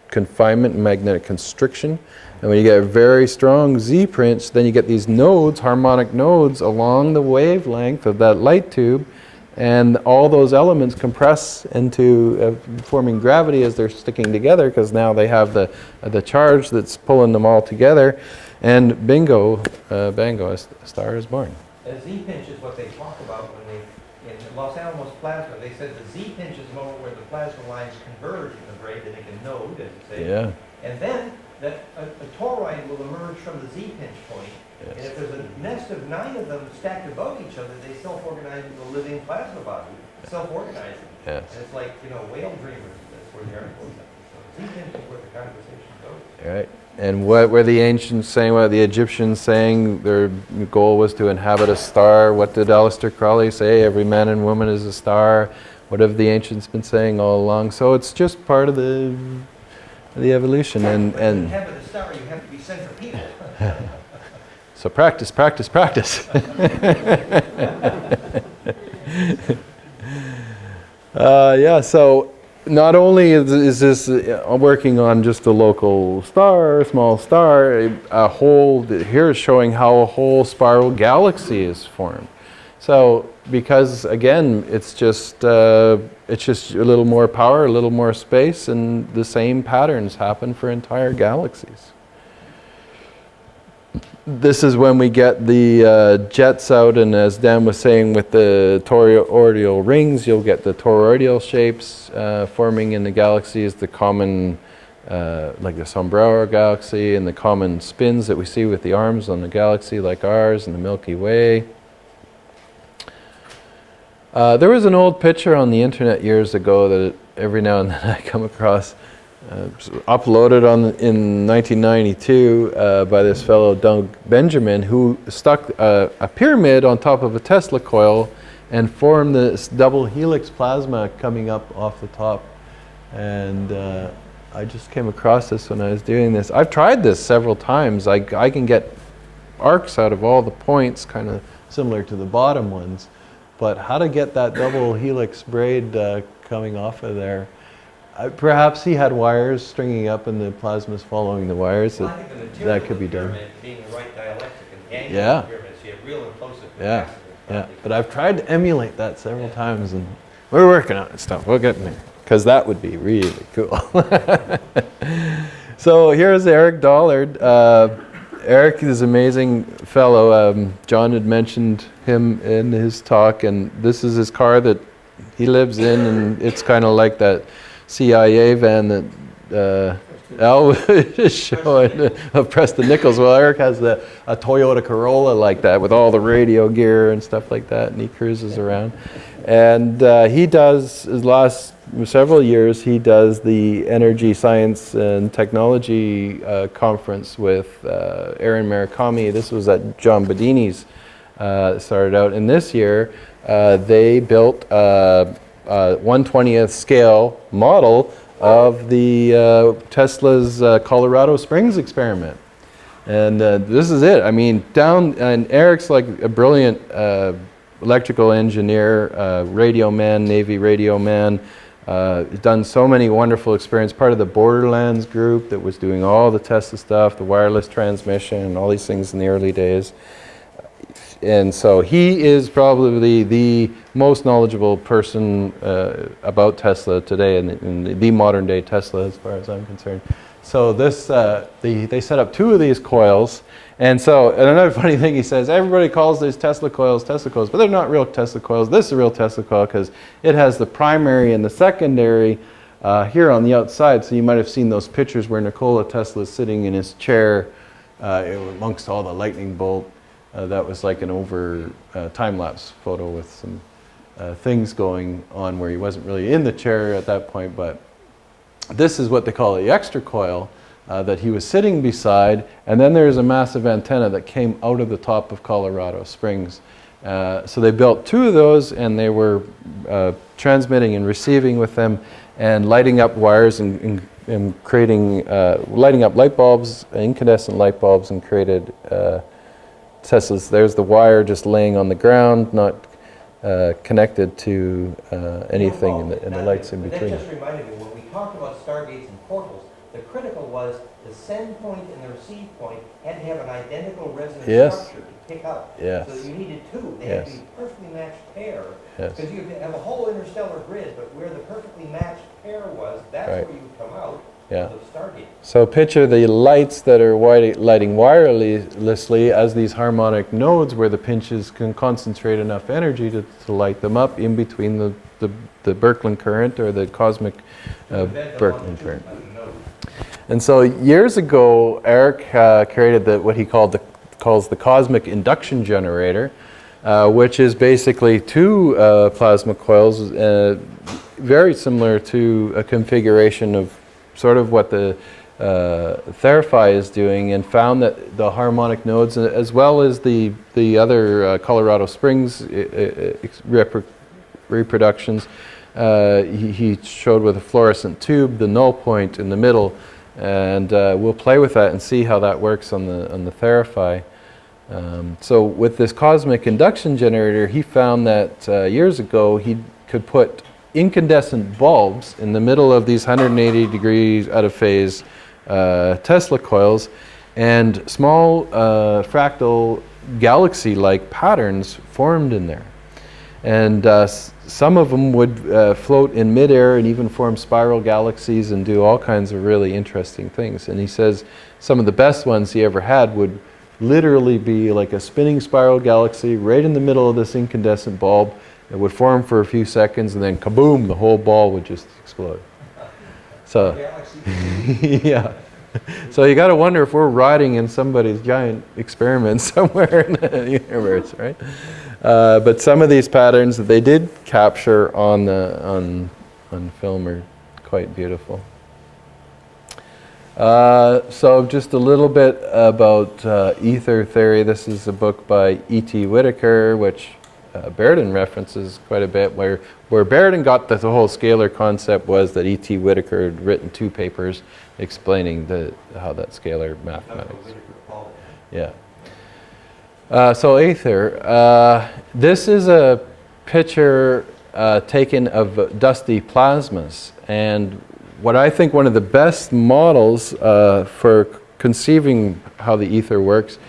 confinement and magnetic constriction. And when you get a very strong Z-pinch, then you get these nodes, harmonic nodes, along the wavelength of that light tube, and all those elements compress into forming gravity as they're sticking together, because now they have the charge that's pulling them all together, and bingo, bango, a star is born. A Z-pinch is what they talk about when they, in Los Alamos plasma, they said the Z-pinch is the moment where the plasma lines converge in the braid to make a node, as you say. Yeah. And then that a toroid will emerge from the Z-pinch point. Yes. And if there's a nest of 9 of them stacked above each other, they self-organize into a living plasma body, self-organizing. Yes. And it's like, whale dreamers. That's where the article is. So Z-pinch is where the conversation goes. Right. And what were the ancients saying, what the Egyptians saying? Their goal was to inhabit a star. What did Aleister Crowley say? Every man and woman is a star. What have the ancients been saying all along? So it's just part of the evolution. And to inhabit a star, you have to be centripetal. So practice, practice, practice. Yeah, so not only is this working on just a local star, small star, a whole, here is showing how a whole spiral galaxy is formed. So because again, it's just a little more power, a little more space, and the same patterns happen for entire galaxies. this is when we get the jets out, and as Dan was saying, with the toroidal rings, you'll get the toroidal shapes forming in the galaxies, the common, like the Sombrero galaxy, and the common spins that we see with the arms on the galaxy like ours and the Milky Way. There was an old picture on the internet years ago that every now and then I come across, uploaded in 1992 by this fellow Doug Benjamin, who stuck a pyramid on top of a Tesla coil and formed this double helix plasma coming up off the top. And I just came across this when I was doing this. I've tried this several times. I can get arcs out of all the points, kind of similar to the bottom ones. But how to get that double helix braid coming off of there? Perhaps he had wires stringing up and the plasma's following the wires. Well, I think the material that could be done. Being the right dialectic and angle Yeah. of the pyramid, so you have real implosive Yeah, capacity. yeah. But I've tried to emulate that several times, and we're working on it stuff. We'll get there, because that would be really cool. So here's Eric Dollard. Eric is an amazing fellow. John had mentioned him in his talk, and this is his car that he lives in, and it's kind of like that CIA van that Al was showing of Preston Nichols. Well, Eric has a Toyota Corolla like that with all the radio gear and stuff like that, and he cruises around. And he does, his last several years, he does the Energy, Science and Technology conference with Aaron Murakami. This was at John Bedini's started out. And this year, they built a 1/20th scale model of the Tesla's Colorado Springs experiment. And this is it. I mean, and Eric's like a brilliant electrical engineer, radio man, Navy radio man. Done so many wonderful experiences, part of the Borderlands group that was doing all the Tesla stuff, the wireless transmission, and all these things in the early days. And so he is probably the most knowledgeable person about Tesla today, and the modern day Tesla as far as I'm concerned. So this, they set up 2 of these coils. And another funny thing he says, everybody calls these Tesla coils, but they're not real Tesla coils. This is a real Tesla coil because it has the primary and the secondary here on the outside. So you might have seen those pictures where Nikola Tesla is sitting in his chair amongst all the lightning bolt. That was like an over time-lapse photo with some things going on where he wasn't really in the chair at that point. But this is what they call the extra coil. That he was sitting beside, and then there's a massive antenna that came out of the top of Colorado Springs. So they built 2 of those, and they were transmitting and receiving with them, and lighting up wires and creating, lighting up light bulbs, incandescent light bulbs, and created Teslas. There's the wire just laying on the ground, not connected to anything, and the lights in between. That just reminded me, when we talked about stargates and portals, the critical was the send point and the receive point had to have an identical resonance structure to pick up. Yes. So you needed 2. They had to be a perfectly matched pair. Because you have a whole interstellar grid, but where the perfectly matched pair was, that's where you would come out of the stargate. So picture the lights that are lighting wirelessly as these harmonic nodes where the pinches can concentrate enough energy to light them up in between the Birkeland current or the cosmic Birkeland current. And so years ago, Eric created what he calls the cosmic induction generator, which is basically 2 plasma coils, very similar to a configuration of sort of what the Theraphi is doing, and found that the harmonic nodes, as well as the other Colorado Springs reproductions, he showed with a fluorescent tube the null point in the middle. And we'll play with that and see how that works on the Theraphi. So with this cosmic induction generator, he found that years ago he could put incandescent bulbs in the middle of these 180 degrees out of phase Tesla coils, and small fractal galaxy-like patterns formed in there. And some of them would float in midair and even form spiral galaxies and do all kinds of really interesting things. And he says some of the best ones he ever had would literally be like a spinning spiral galaxy right in the middle of this incandescent bulb. It would form for a few seconds, and then kaboom, the whole ball would just explode. So, yeah. So you got to wonder if we're riding in somebody's giant experiment somewhere in the universe, right? But some of these patterns that they did capture on film are quite beautiful. So just a little bit about ether theory. This is a book by E.T. Whittaker, which Bairden references quite a bit. Where Bairden got the whole scalar concept was that E.T. Whittaker had written 2 papers explaining how that scalar mathematics. Yeah. So ether. This is a picture taken of dusty plasmas, and what I think one of the best models for conceiving how the ether works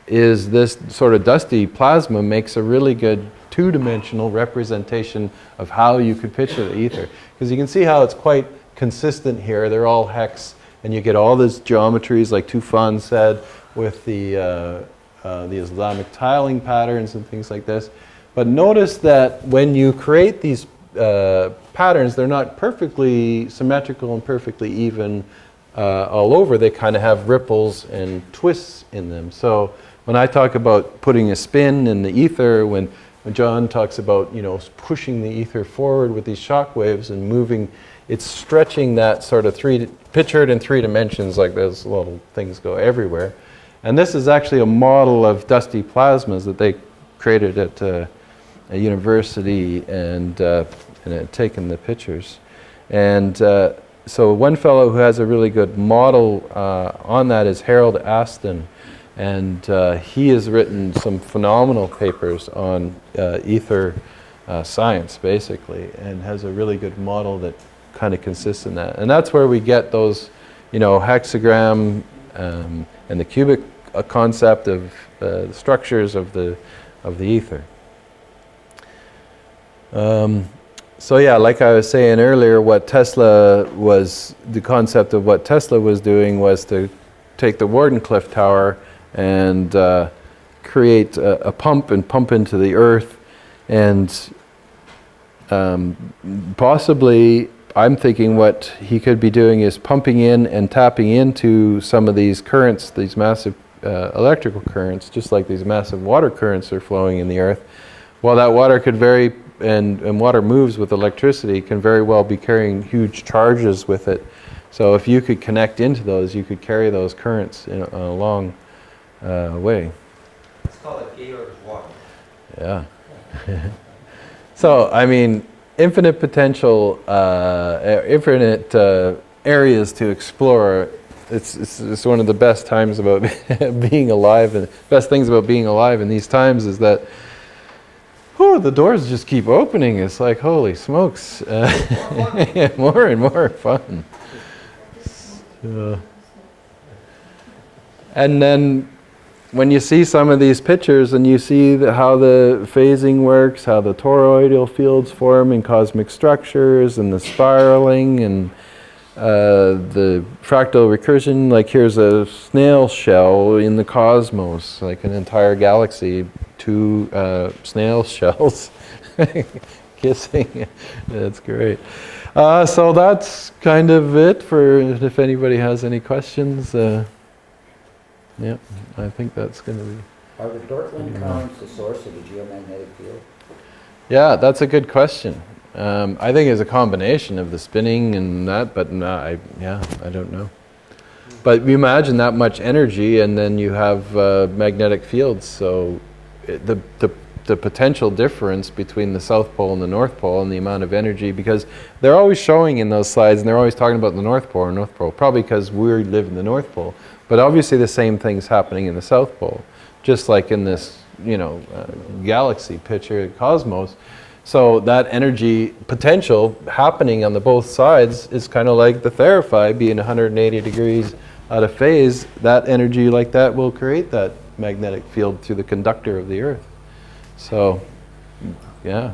is this sort of dusty plasma makes a really good 2-dimensional representation of how you could picture the ether. Because you can see how it's quite consistent here. They're all hex, and you get all these geometries, like Tufan said, with the Islamic tiling patterns and things like this. But notice that when you create these patterns, they're not perfectly symmetrical and perfectly even all over. They kind of have ripples and twists in them. So when I talk about putting a spin in the ether, when John talks about, you know, pushing the ether forward with these shock waves and moving, it's stretching that sort of pictured in 3 dimensions, like those little things go everywhere. And this is actually a model of dusty plasmas that they created at a university and had taken the pictures. And so one fellow who has a really good model on that is Harold Aston. And he has written some phenomenal papers on ether science, basically, and has a really good model that kind of consists in that. And that's where we get those, you know, hexagram and the cubic concept of the structures of the ether. So yeah, like I was saying earlier, the concept of what Tesla was doing was to take the Wardenclyffe Tower and create a pump and pump into the earth, and possibly I'm thinking what he could be doing is pumping in and tapping into some of these currents, these massive electrical currents, just like these massive water currents are flowing in the earth. Well, that water could vary, and water moves with electricity, can very well be carrying huge charges with it. So if you could connect into those, you could carry those currents in a long way. Let's call it Gator's water. Yeah. So, I mean, infinite potential, infinite areas to explore. It's one of the best times about being alive, and best things about being alive in these times is that the doors just keep opening. It's like, holy smokes, more and more fun. And then when you see some of these pictures and you see how the phasing works, how the toroidal fields form in cosmic structures, and the spiraling, and the fractal recursion, like here's a snail shell in the cosmos, like an entire galaxy, 2 snail shells kissing. That's great. So that's kind of it for if anybody has any questions. Yeah, I think that's going to be. Are the Dortmund currents the source of the geomagnetic field? Yeah, that's a good question. I think it's a combination of the spinning and that, but no, I don't know. But you imagine that much energy, and then you have magnetic fields. So the potential difference between the South Pole and the North Pole, and the amount of energy, because they're always showing in those slides, and they're always talking about the North Pole, probably because we live in the North Pole. But obviously the same thing's happening in the South Pole, just like in this, galaxy picture, cosmos. So that energy potential happening on the both sides is kind of like the Theraphi being 180 degrees out of phase. That energy like that will create that magnetic field through the conductor of the Earth. So, yeah,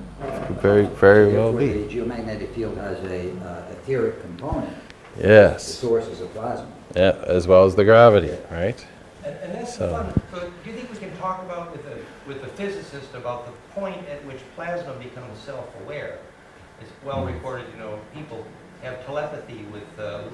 very, very well be. The geomagnetic field has a etheric component. Yes. The source is a plasma. Yeah, as well as the gravity, right? And that's So- fun. So do you think we can talk about with a physicist about the point at which plasma becomes self-aware? It's well recorded, people have telepathy with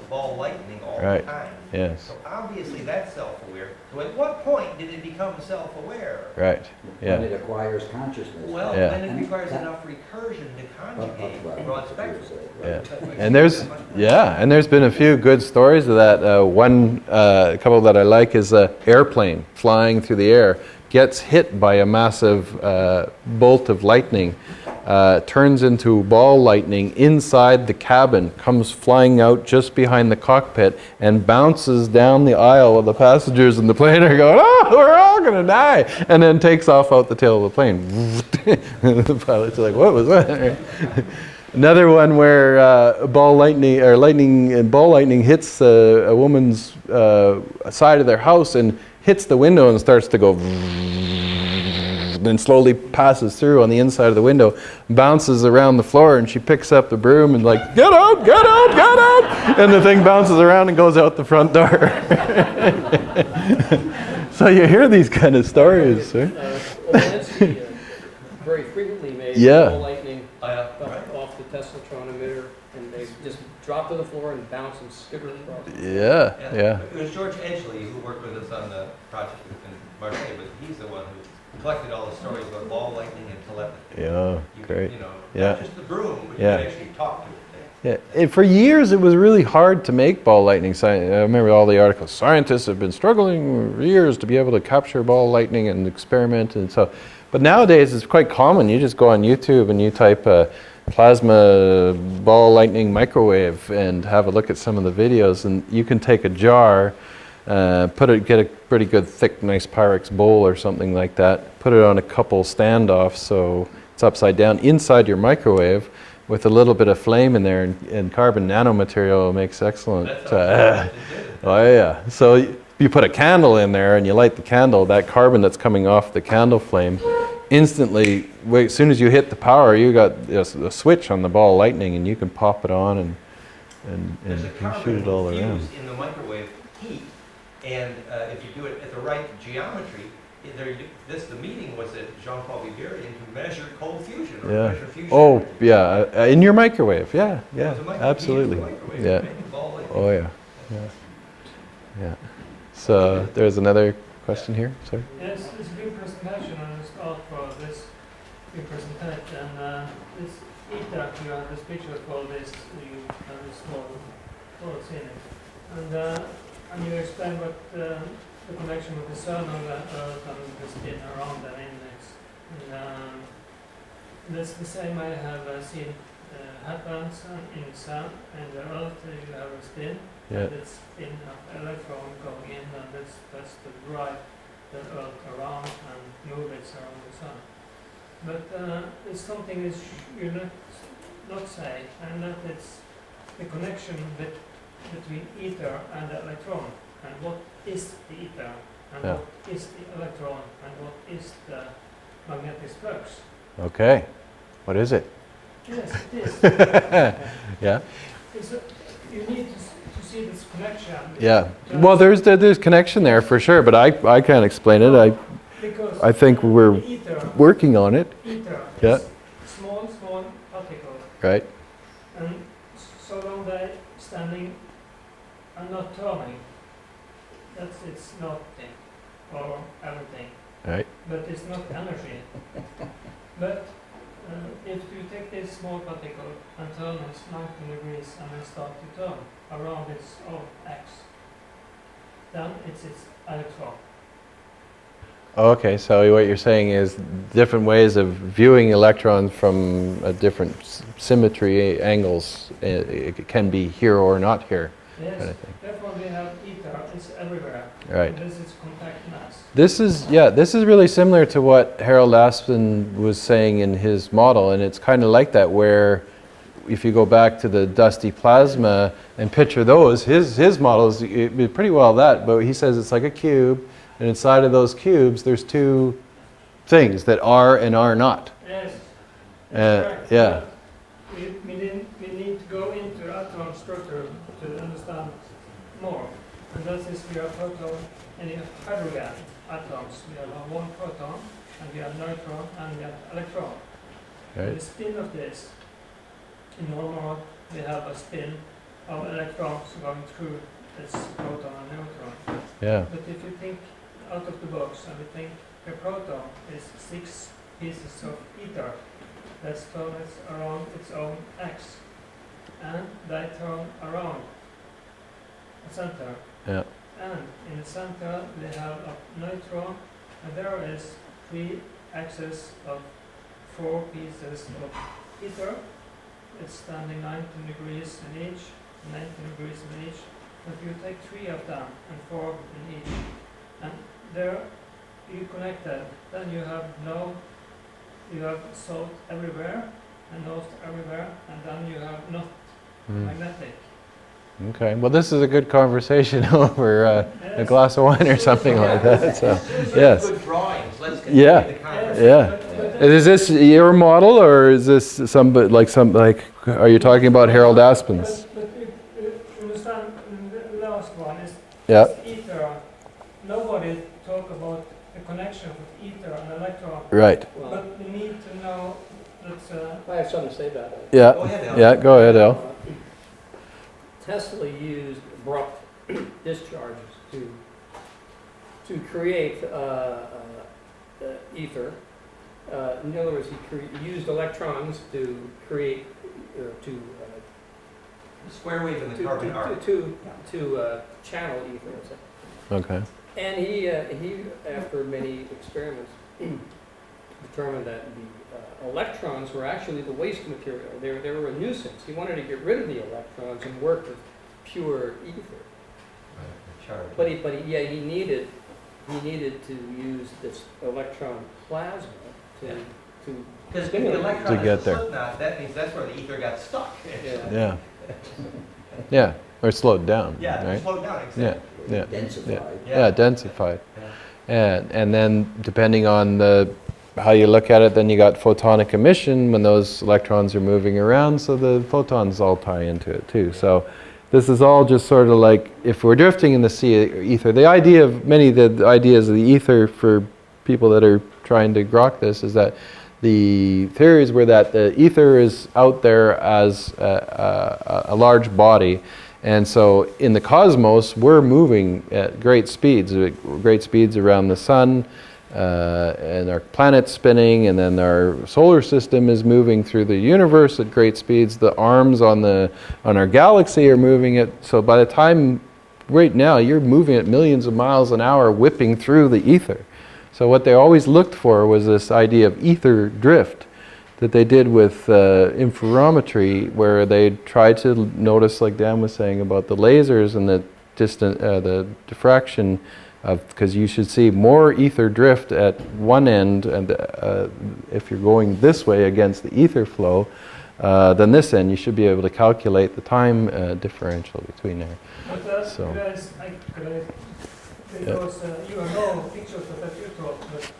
ball lightning all Right. the time. Yes. So obviously that's self-aware. So at what point did it become self-aware? Right. When it Yeah. acquires consciousness. Well, Yeah. then it requires enough recursion to conjugate broad spectrum. Yeah. And there's been a few good stories of that. One couple that I like is an airplane flying through the air gets hit by a massive bolt of lightning, turns into ball lightning inside the cabin, comes flying out just behind the cockpit, and bounces down the aisle while the passengers in the plane are going, "Oh, we're all going to die!" And then takes off out the tail of the plane. The pilots are like, "What was that?" Another one where ball lightning hits a woman's side of their house and hits the window and starts to go, then slowly passes through on the inside of the window, bounces around the floor, and she picks up the broom and like, "Get out, get out, get out!" And the thing bounces around and goes out the front door. So you hear these kind of stories, right? Very frequently made Yeah. ball lightning Right. off the Teslatron emitter, and they just drop to the floor and bounce and skitter across. Yeah, yeah. It was George Edgley who worked with us on the project in Marseille, but he's the one who collected all the stories about ball lightning and telepathy. Yeah, great. Yeah. Not just the broom, but Yeah. you could actually talk to it. Yeah, for years it was really hard to make ball lightning. I remember all the articles. Scientists have been struggling for years to be able to capture ball lightning and experiment, and so. But nowadays it's quite common. You just go on YouTube and you type plasma ball lightning microwave and have a look at some of the videos, and you can take a jar, get a pretty good thick, nice Pyrex bowl or something like that. Put it on a couple standoffs so it's upside down inside your microwave, with a little bit of flame in there, and carbon nanomaterial makes excellent. Oh yeah. So you put a candle in there and you light the candle. That carbon that's coming off the candle flame, instantly, as soon as you hit the power, you got a switch on the ball lightning, and you can pop it on and There's a shoot it all carbon around. fuse in the microwave heat, and if you do it at the right geometry, the meeting was at Jean-Paul Viverian to measure cold fusion or Yeah. measure fusion. Oh yeah, in your microwave. Yeah, It yeah, was a absolutely. microwave, Yeah. making ball lightning. Oh yeah. Yeah. So there's another question here. Sorry. Yes, it's a good presentation and it's all for this good presentation. And this ether, you have this picture for this, you have this small holes in it. And you explain what the connection with the sun and the earth and the spin around the index. And that's the same I have seen happens in the sun and the earth, you have a spin. Yeah. And it's spin of electron going in, and that's to drive the earth around and move it around the sun. But it's something that you not say, and that it's the connection between ether and the electron, and what is the ether, and Yeah. what is the electron, and what is the magnetic flux. Okay. What is it? Yes, it is. Yeah. You need to see this connection. Yeah. Well, there's connection there for sure, but I can't explain it. Because I think we're ether working on it. Ether Yeah. is small particles, Right. and so long they standing and not turning, it's nothing or everything, Right. but it's not energy. But if you take this small particle and turn it 90 degrees and then start to turn around its own x, then it's its electron. Okay, so what you're saying is different ways of viewing electrons from different symmetry angles. It can be here or not here. Yes, Kind of thing. therefore we have ether, it's everywhere. Right. This is contact mass. This is really similar to what Harold Aspin was saying in his model, and it's kind of like that, where if you go back to the dusty plasma and picture those, his model is pretty well that, but he says it's like a cube, and inside of those cubes there's two things that are and are not. Yes. That's correct. Yeah. We need to go into atom structure to understand more. and that is we have proton and we have hydrogen atoms. We have one proton, and we have neutron, and we have electron. Right. The spin of this, in normal, we have a spin of electrons going through this proton and neutron. Yeah. But if you think out of the box, and we think a proton is 6 pieces of ether that turns around its own axis, and they turn around the center. Yeah. And in the center we have a neutron, and there is 3 axes of 4 pieces of ether. It's standing 19 degrees in each, 19 degrees in each. But you take 3 of them and 4 in each, and there you connect them. Then you have salt everywhere and north everywhere, and then you have not magnetic. Okay. Well, this is a good conversation over a Yes. glass of wine or something like that. So, Those are yes. good drawings. Let's continue Yeah. the conversation. Yeah. Is this your model, or is this are you talking about Harold Aspen's? But you understand, the last one is Yeah. ether. Nobody talk about the connection with ether and electron, Right. Well, but you need to know that I have something to say about that. Yeah. Go ahead, Al. Yeah. Go ahead, Al. Tesla used abrupt discharges to create ether. In other words, he used electrons to create The square wave and the carbon arc. to channel ether. Okay. And he after many experiments, determined that the electrons were actually the waste material. They were a nuisance. He wanted to get rid of the electrons and work with pure ether. Chart. But he needed to use this electron plasma Yeah. to Because the stimulate. electron To get is a there. slip knot, that means that's where the ether got stuck. Yeah. Yeah. Yeah. Or slowed down. Yeah, Right. slow down, Yeah. exactly. Yeah. Densified. Yeah. Densified. Yeah. And then depending on how you look at it, then you got photonic emission when those electrons are moving around, so the photons all tie into it too. So this is all just sort of like if we're drifting in the sea or ether. The idea of many of the ideas of the ether for people that are trying to grok this is that the theories were that the ether is out there as a large body. And so in the cosmos, we're moving at great speeds around the sun, and our planet's spinning, and then our solar system is moving through the universe at great speeds. The arms on our galaxy are moving at, so by the time, right now, you're moving at millions of miles an hour, whipping through the ether. So what they always looked for was this idea of ether drift that they did with interferometry, where they tried to notice, like Dan was saying, about the lasers and the diffraction of, because you should see more ether drift at one end, and if you're going this way against the ether flow, than this end. You should be able to calculate the time differential between there. But So. because you have no pictures of that you talk, but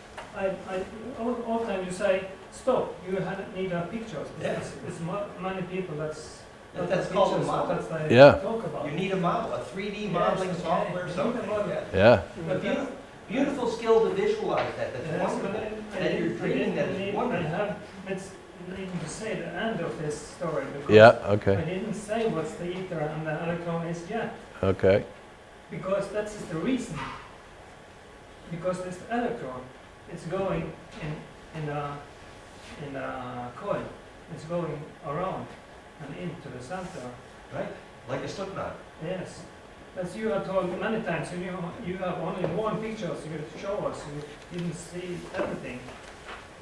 all the time you say, stop, you need pictures. Yeah. It's many people that's That's called a pictures, model. that's they Yeah. talk about. You need a model, a 3D modeling Yes, software, you need a something. model. Yeah. Yeah. A beautiful skill to visualize that. That's Yes, wonderful. but That you're dreaming that is I wonderful. have, it's needing to say the end of this story, because Yeah. I Okay. didn't say what's the ether and the electron is yet, Okay. because that's the reason. Because this electron, it's going in a coil, it's going around and into the center. Right? Like a slip knot. Yes, as you have told many times, you have only one picture, so you show us, you didn't see everything.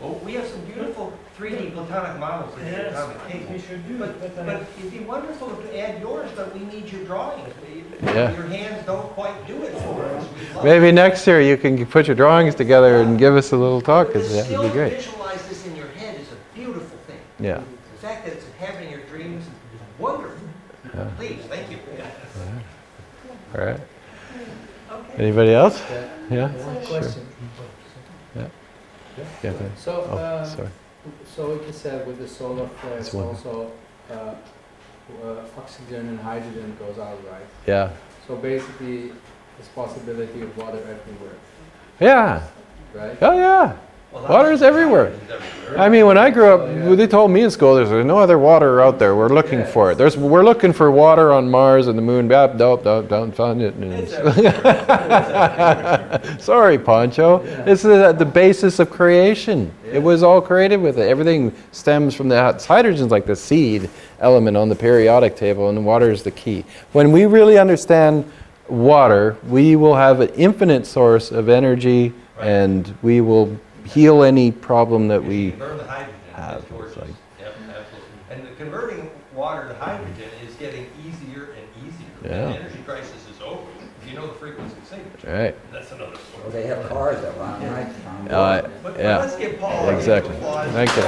Well, we have some beautiful 3D platonic models in the Yes, atomic we table. should do But, it, but it'd be wonderful to add yours, but we need your drawings. Yeah. Your hands don't quite do it for us. We'd love Maybe next year you can put your drawings together and give us a little talk, The because that skill would be to great. visualize this in your head is a beautiful thing. Yeah. The fact that it's happening in your dreams is wonderful. Yeah. Please, thank you. All right. Anybody else? Yeah. One Sure. question. Yeah. thanks. So, Oh, sorry. so like you said, with the solar flares, It's one. also oxygen and hydrogen goes out, right? Yeah. So basically, there's possibility of water everywhere, Yeah. right? Oh yeah. Well, Water's everywhere. I mean, when I grew up, they told me in school there's no other water out there. We're looking for it. We're looking for water on Mars and the moon. Don't find it. Sorry, Pancho. It's the basis of creation. It was all created with it. Everything stems from that. Hydrogen's like the seed element on the periodic table, and water is the key. When we really understand water, we will have an infinite source of energy, and we will heal any problem that we burn the hydrogen. have. It's gorgeous. It's like- Yep, absolutely. And the converting water to hydrogen is getting easier and easier. Yeah. And the energy crisis is over. If you know the frequency signature, Right. that's another Well, story. they have cars that run nights on But yeah. let's give Paul a Exactly. applause. Thank you.